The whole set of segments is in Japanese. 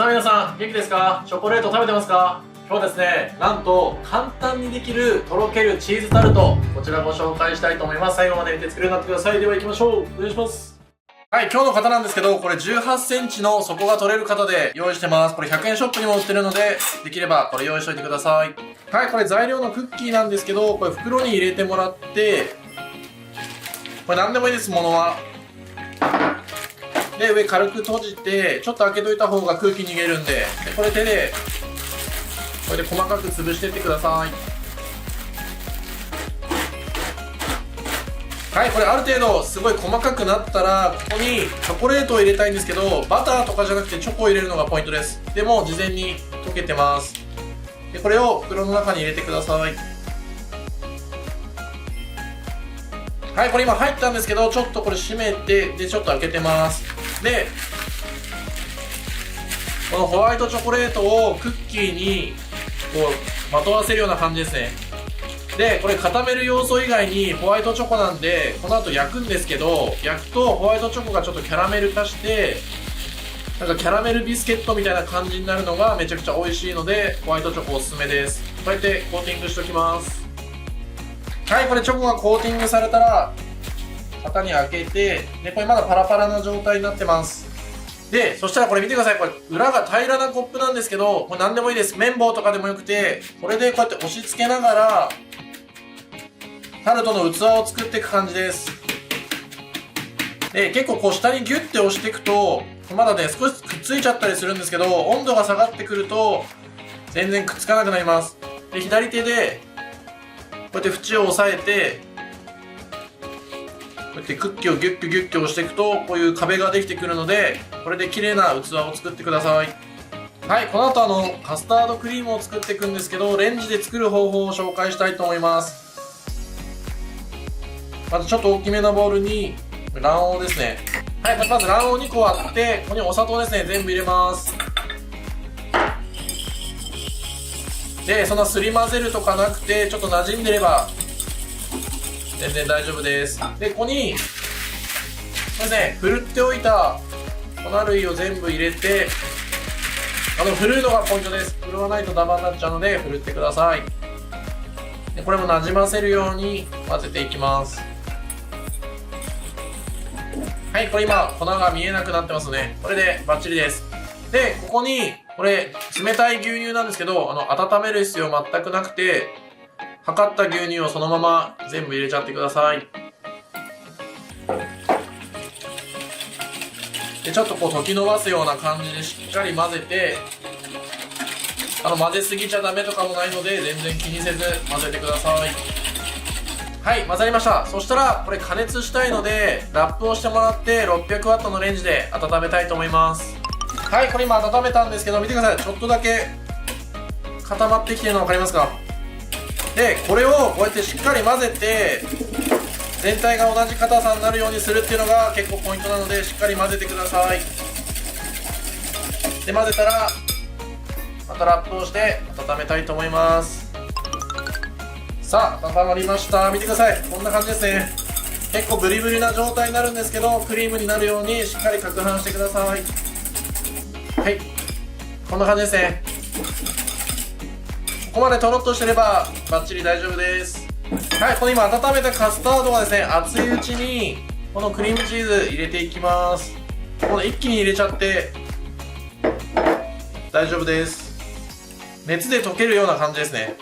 さあ皆さん、元気ですか？チョコレート食べてますか？今日はですね、なんと簡単にできるとろけるチーズタルト、こちらご紹介したいと思います。最後まで見て作れるようになってください。では行きましょう。お願いします。はい、今日の型なんですけど、これ18センチの底が取れる型で用意してます。これ100円ショップにも売ってるので、できればこれ用意しといてください。はい、これ材料のクッキーなんですけど、これ袋に入れてもらって、これ何でもいいです、ものは。で、上軽く閉じて、ちょっと開けといた方が空気逃げるんで、これ手で、これで細かく潰していってください。はい、これある程度すごい細かくなったら、ここにチョコレートを入れたいんですけど、バターとかじゃなくてチョコを入れるのがポイントです。でも事前に溶けてます。で、これを袋の中に入れてください。はい、これ今入ったんですけど、ちょっとこれ閉めて、で、ちょっと開けてます。で、このホワイトチョコレートをクッキーにこうまとわせるような感じですね。で、これ固める要素以外にホワイトチョコなんで、この後焼くんですけど、焼くとホワイトチョコがちょっとキャラメル化して、なんかキャラメルビスケットみたいな感じになるのがめちゃくちゃ美味しいので、ホワイトチョコおすすめです。こうやってコーティングしておきます。はい、これチョコがコーティングされたら型に開けて、で、これまだパラパラな状態になってます。で、そしたらこれ見てください。これ裏が平らなコップなんですけど、これ何でもいいです。綿棒とかでもよくて、これでこうやって押し付けながらタルトの器を作っていく感じです。で、結構こう下にギュッて押していくと、まだね、少しくっついちゃったりするんですけど、温度が下がってくると全然くっつかなくなります。で、左手でこうやって縁を押さえて、こうやってクッキーをギュッギュッギュッギュ押していくと、こういう壁ができてくるので、これで綺麗な器を作ってください。はい、この後カスタードクリームを作っていくんですけど、レンジで作る方法を紹介したいと思います。まずちょっと大きめのボウルに卵黄ですね。はい、まず卵黄2個割って、ここにお砂糖ですね、全部入れます。で、そんなすり混ぜるとかなくて、ちょっと馴染んでれば全然大丈夫です。で、ここにこれね、ふるっておいた粉類を全部入れて、ふるのがポイントです。ふるわないとダマになっちゃうので、ふるってください。で、これもなじませるように混ぜていきます。はい、これ今粉が見えなくなってますね。これでバッチリです。で、ここにこれ冷たい牛乳なんですけど、温める必要全くなくて、測った牛乳をそのまま全部入れちゃってください。で、ちょっとこう溶き伸ばすような感じでしっかり混ぜて、混ぜすぎちゃダメとかもないので、全然気にせず混ぜてください。はい、混ざりました。そしたらこれ加熱したいので、ラップをしてもらって600ワットのレンジで温めたいと思います。はい、これ今温めたんですけど、見てください。ちょっとだけ固まってきてるの分かりますか？で、これをこうやってしっかり混ぜて、全体が同じ硬さになるようにするっていうのが結構ポイントなので、しっかり混ぜてください。で、混ぜたらまたラップをして温めたいと思います。さあ、温まりました。見てください。こんな感じですね。結構ブリブリな状態になるんですけど、クリームになるようにしっかり攪拌してください。はい、こんな感じですね。ここまでとろっとしてればバッチリ大丈夫です。はい、この今温めたカスタードがですね、熱いうちにこのクリームチーズ入れていきます。この一気に入れちゃって大丈夫です。熱で溶けるような感じですね。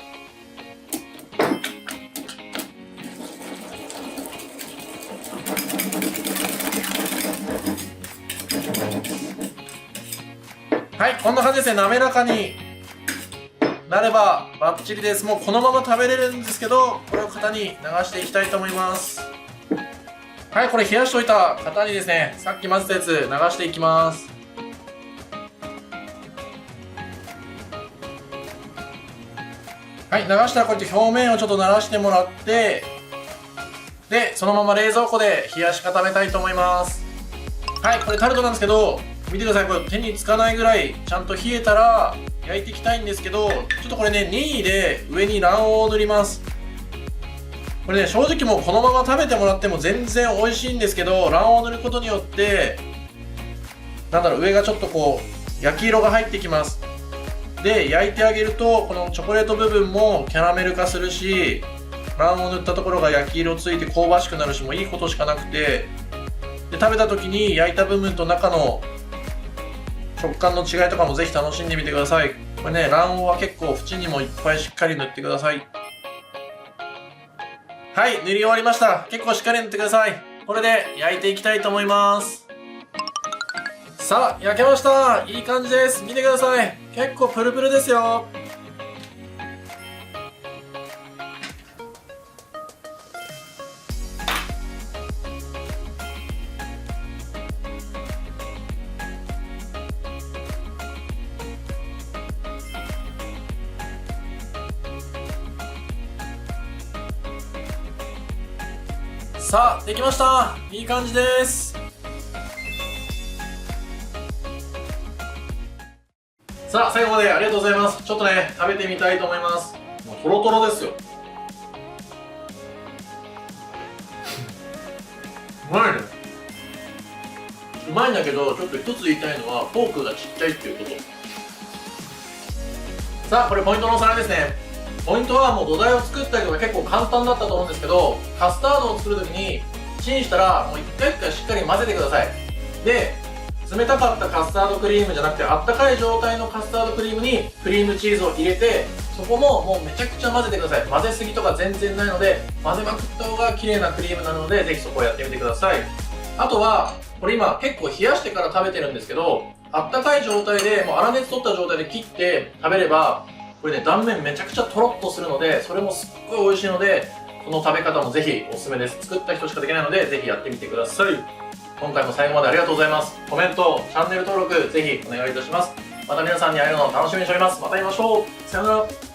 はい、こんな感じですね。滑らかになればバッチリです。もうこのまま食べれるんですけど、これを型に流していきたいと思います。はい、これ冷やしといた型にですね、さっき混ぜたやつ流していきます。はい、流したらこうやって表面をちょっと慣らしてもらって、で、そのまま冷蔵庫で冷やし固めたいと思います。はい、これタルトなんですけど、見てください。これ手につかないぐらいちゃんと冷えたら焼いていきたいんですけど、ちょっとこれね、任意で上に卵黄を塗ります。これね、正直もうこのまま食べてもらっても全然美味しいんですけど、卵黄を塗ることによって、なんだろう、上がちょっとこう焼き色が入ってきます。で、焼いてあげるとこのチョコレート部分もキャラメル化するし、卵黄を塗ったところが焼き色ついて香ばしくなるし、もういいことしかなくて、で食べた時に焼いた部分と中の食感の違いとかもぜひ楽しんでみてください。これね、卵黄は結構縁にもいっぱいしっかり塗ってください。はい、塗り終わりました。結構しっかり塗ってください。これで焼いていきたいと思います。さあ、焼けました。いい感じです。見てください。結構プルプルですよ。さあ、できました。いい感じです。さあ、最後までありがとうございます。ちょっとね、食べてみたいと思います。もうトロトロですよ。うまいね。うまいんだけど、ちょっと一つ言いたいのは、フォークがちっちゃいっていうこと。さあ、これポイントのお皿ですね。ポイントはもう土台を作ったりとか結構簡単だったと思うんですけど、カスタードを作るときにチンしたらもう一回一回しっかり混ぜてください。で、冷たかったカスタードクリームじゃなくて、あったかい状態のカスタードクリームにクリームチーズを入れて、そこももうめちゃくちゃ混ぜてください。混ぜすぎとか全然ないので、混ぜまくった方が綺麗なクリームなので、ぜひそこをやってみてください。あとはこれ今結構冷やしてから食べてるんですけど、あったかい状態でもう粗熱取った状態で切って食べれば、これね、断面めちゃくちゃとろっとするので、それもすっごい美味しいので、この食べ方もぜひおすすめです。作った人しかできないので、ぜひやってみてください。今回も最後までありがとうございます。コメント、チャンネル登録、ぜひお願いいたします。また皆さんに会えるのを楽しみにしております。また会いましょう。さよなら。